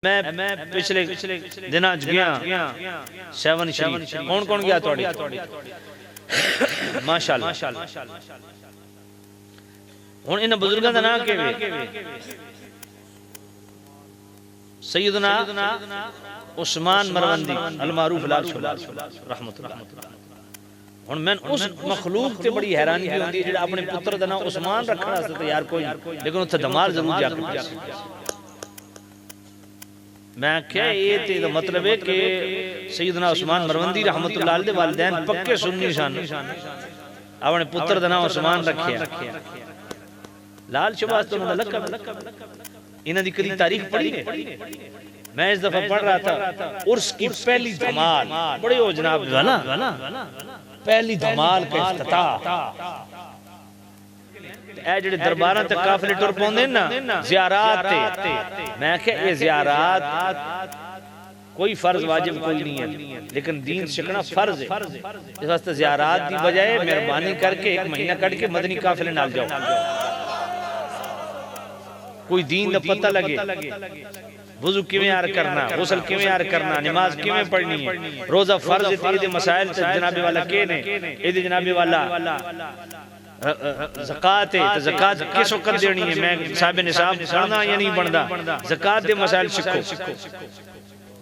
میں پچھلے دنوں گیا سیون شریف کون کون گیا توڑی ماشاءاللہ ہن ان بزرگاں دا نام کیویں سیدنا عثمان مروندی المعروف لال شلال رحمت اللہ ہن میں اس مخلوق تے بڑی حیرانی بھی ہوندی جڑا اپنے پتر دا نام عثمان رکھنا واسطے تیار کوئی لیکن اوتھے دمال ضرور جا کے میں کیا یہ تے مطلب ہے کہ سیدنا عثمان مروندی رحمت اللہ علیہ والدین پکے سنی سن اپنے پتر دا نام عثمان رکھیا لال شباز تو انہوں نے لکھا انہوں نے کدی تاریخ پڑھی ہے میں اس دفعہ پڑھ رہا تھا عرس کی پہلی دھمال بڑے ہو جناب پہلی دھمال کا افتتاح اے جڑے درباراں تے قافلے ٹر پوندے نا زیارات تے میں کہ یہ زیارات کوئی فرض واجب کوئی نہیں ہے لیکن دین سیکھنا فرض ہے اس واسطے زیارات دی بجائے مہربانی کر کے ایک مہینہ کٹ کے مدنی قافلے نال جاؤ کوئی دین دا پتہ لگے وضو کیویں یار کرنا غسل کیویں یار کرنا نماز کیویں پڑھنی ہے روزہ فرض ہے تے مسائل تے جناب والا کے نے اے جناب والا زکاة ہے تو زکاة کس وقت دینی ہے میں صاحب نصاب بڑھنا یا نہیں بڑھنا زکاة دے مسائل سکھو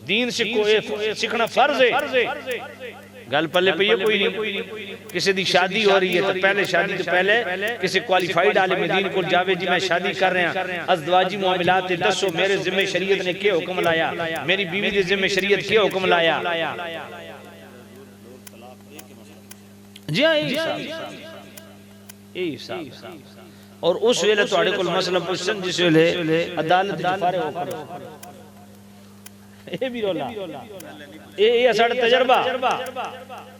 دین سکھو سکھنا فرض ہے گل پلے پہ یہ کوئی نہیں کسی دی شادی ہو رہی ہے تو پہلے شادی تو پہلے کسی کوالیفائیڈ عالم دین کو جاوے جی میں شادی کر رہے ہیں ازدواجی معاملات دسو میرے ذمہ شریعت نے کیا حکم لایا میری بیوی دے ذمہ شریعت کیا حکم لایا جی ہاں اور اس ویلے توڑے کل مسئلہ پوچھن جس ویلے عدالت جفارے ہو کر اے بھی رولا اے ساڑھا تجربہ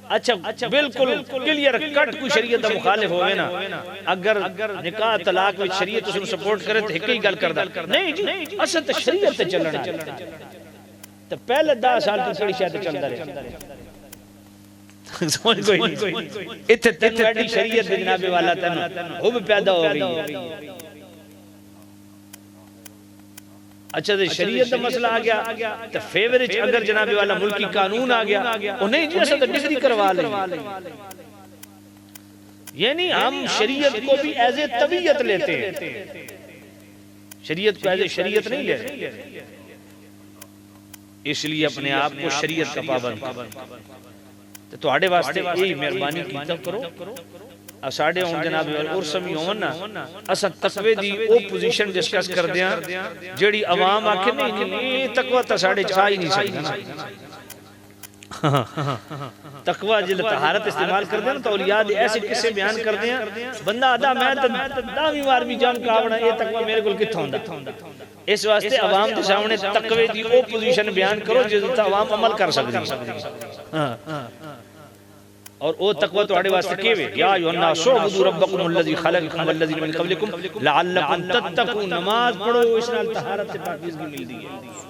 اچھا بالکل کلیر کٹ کوئی شریعت دا مخالف ہوئے نا اگر نکاح طلاق میں شریعت اس نے سپورٹ کرے تو ہکی گل کردہ نہیں جی اصل تو شریعت تے چلنا تو پہلے 10 سال تو کڑی شاید چل رہے سمجھ کوئی نہیں اتھے تین ویڈی شریعت جناب والا تن وہ بھی پیدا ہو گئی ہے اچھا تو شریعت دا مسئلہ آ گیا تو فیوریج اگر جناب والا ملکی قانون آ گیا انہیں جی ایسا تو ڈگری کروا لیں یعنی ہم شریعت کو بھی ایز اے طبیعت لیتے ہیں شریعت کو ایز اے شریعت نہیں لیتے اس لیے اپنے آپ کو شریعت کا پابند تو آڑے واسطے یہی مہربانی کیتا کرو اساڑے ہون جناب اور سمی ہون نا اسا تقوی دی او پوزیشن ڈسکس کر دیاں جیڑی عوام آکھے نہیں تقوی تا ساڑے چاہی نہیں سکتا تقوی جل طہارت استعمال کر دیاں تو اولیاء دے ایسے قصے بیان کر دیاں بندہ آدھا میں داوی وار بھی جان کاونا یہ تقوی میرے کل کتھا ہوندا اس واسطے عوام دے سامنے تقوی دی او پوزیشن بیان کرو جس تا عوام عمل کر سکتی اور او تقوی تو آڑے واسطے کیوے یا ایوہ الناس اعبدوا ربکم الذی خلقکم والذین من قبلکم لعلکم تتقون نماز پڑھو اس نال طہارت سے پاکیزگی مل دی ہے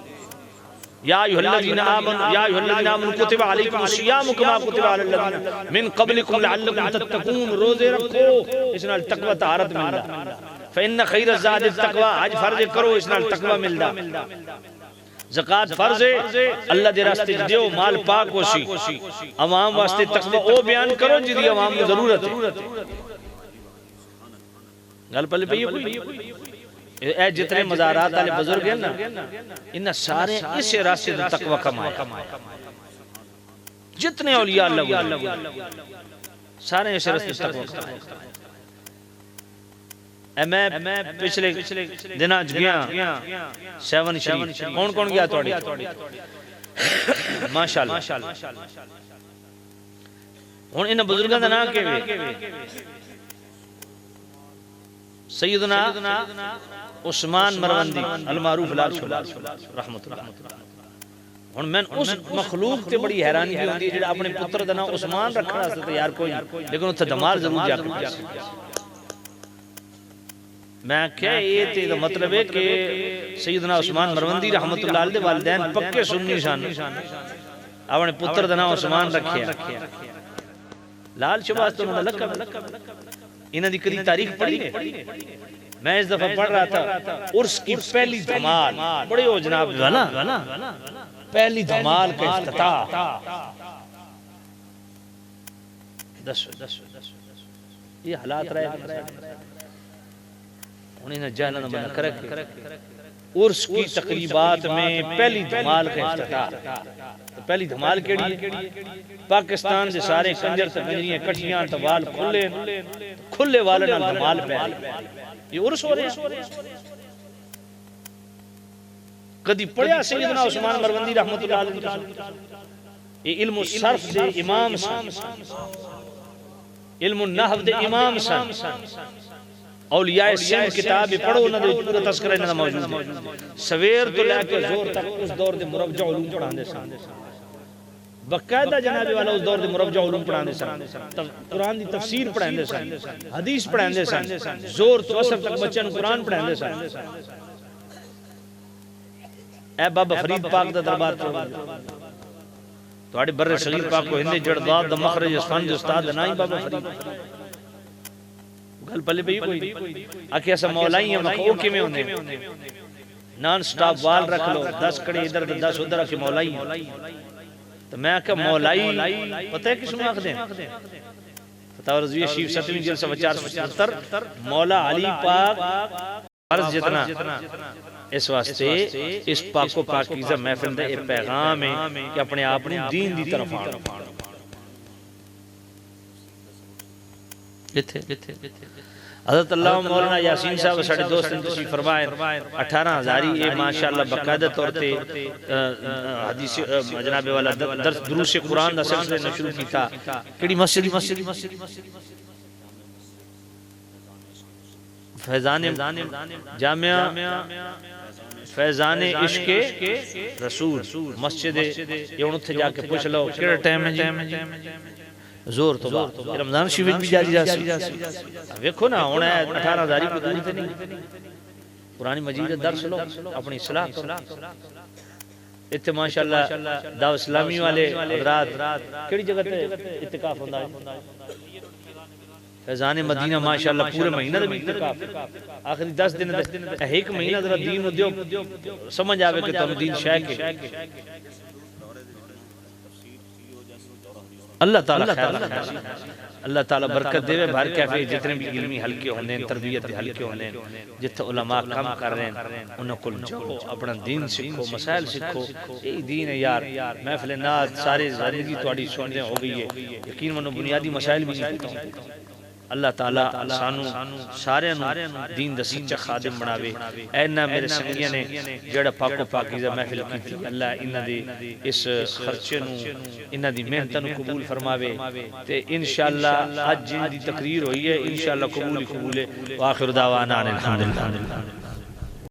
یا ایوہ الذین آمنوا کتب علیکم الصیام کما کتب علی الذین من قبلکم لعلکم تتقون روزے رکھو اس نال تقوی طہارت مل دا فإن خیر الزاد التقوی آج فرض کرو اس نال تقوی مل دا زکاة فرض ہے اللہ دے راستے دیو مال پاک ہو سی عوام واسطے تقوی او بیان کرو جدی عوام کو ضرورت ہے گل پلے پہ یہ کوئی اے جتنے مزارات والے بزرگ ہیں نا انہاں سارے اس راستے دے تقوی کمائے جتنے اولیاء اللہ سارے اس راستے تقوی کمائے میں پچھلے دنوں گیا سیون شریف کون کون گیا توڑی ماشاءاللہ ہن ان بزرگاں دا نام کیویں سیدنا عثمان مروندی المعروف لال شلال رحمت اللہ ہن میں اس مخلوق تے بڑی حیرانی بھی ہوندی جڑا اپنے پتر دا نام عثمان رکھنا واسطے تیار کوئی لیکن اوتھے دمال ضرور جا کے میں کیا یہ تے مطلب ہے کہ سیدنا عثمان مروندی رحمت اللہ علیہ والدین پکے سنی سن اپنے پتر دا نام عثمان رکھیا لال شباز تو انہوں نے لکھا انہوں نے کدی تاریخ پڑھی ہے میں اس دفعہ پڑھ رہا تھا عرس کی پہلی دھمال، بڑے ہو جناب نا، پہلی دھمال کا افتتاح، یہ حالات رہے انہیں نہ جانا نہ بنا کرک عرس کی تقریبات میں پہلی دھمال کا افتتاح۔ پہلی دھمال کیڑی پاکستان دے سارے کنجر تے کنجریاں کٹھیاں تے وال کھلے والے نال دھمال پہ یہ عرس ہو رہا ہے۔ کدی پڑھیا سیدنا عثمان مروندی رحمت اللہ علیہ، یہ علم الصرف دے امام سن، علم النحو دے امام سن، اولیاء سندھ کتاب پڑھو نہ دے پورا تذکرہ نہ موجود ہے، سویر تو لے کے زور تک اس دور دے مربجہ علوم پڑھاندے سن، باقاعدہ جناب والا اس دور دے مربجہ علوم پڑھاندے سن، قرآن دی تفسیر پڑھاندے سن، حدیث پڑھاندے سن، زور تو اثر تک بچوں کو قرآن پڑھاندے سن۔ اے بابا فرید پاک دا دربار تو آڑے بر صغیر پاک کو ہندے جڑداد دا مخرج اسفان دے استاد نائی بابا فرید گل پلے پہ ہی کوئی آکے ایسا مولائی ہیں مکھو کے میں ہونے نان سٹاپ وال رکھ لو 10 کڑے ادھر 10 ادھر آکے مولائی ہیں تو میں آکے مولائی پتہ ہے کس میں آکھ دیں فتاوہ رضویہ شیف 7ویں جلسہ 477 مولا علی پاک عرض جتنا اس واسطے اس پاک و پاکیزہ محفل دے ایک پیغام ہے کہ اپنے آپ نے دین دی طرف آنا۔ حضرت اللہ مولانا یاسین صاحب ساڑھے دوست انتشی فرمائے 18,000 یہ ماشاءاللہ باقاعدہ طور تے حدیث جناب والا دروس قرآن دا سلسلے نے شروع کی تھا کیڑی مسجد فیضان جامعہ فیضان عشق رسول مسجد یہ انہوں تھے جا کے پوچھ لو کیڑا ٹائم ہے جی زور تو بات رمضان شریف بھی جاری جاسی ویکھو نا ہونا ہے 18,000 کو دور تے نہیں قرآن مجید درس لو اپنی اصلاح کرو اتنے ماشاءاللہ دعوت اسلامی والے حضرات کیڑی جگہ تے اتقاف ہوندہ ہے فیضان مدینہ ماشاءاللہ پورے مہینہ دے اتقاف آخری 10 دن ایک مہینہ ذرا دین و دیو سمجھ آوے کہ تم دین شاہ کے اللہ تعالیٰ خیر رکھنا اللہ تعالیٰ برکت دے بھر کیفے جتنے بھی علمی حلقے ہونے تربیت حلقے ہونے جتنے علماء کام کر رہے ہیں انہوں کو جاؤ اپنا دین سکھو مسائل سکھو یہی دین ہے یار محفل نات سارے زندگی توڑی سننے ہو گئی ہے یقین منو بنیادی مسائل بھی نہیں پتا ہوں اللہ تعالیٰ سانو سارے دین دا سچا خادم بناوے اینہ میرے سنگیاں نے جڑا پاک و پاکیزہ محفل کی تھی اللہ انہ دی اس خرچے نو انہ دی محنتہ نو قبول فرماوے تے انشاءاللہ آج جن دی تقریر ہوئی ہے انشاءاللہ قبول ہے وآخر دعوانا الحمدللہ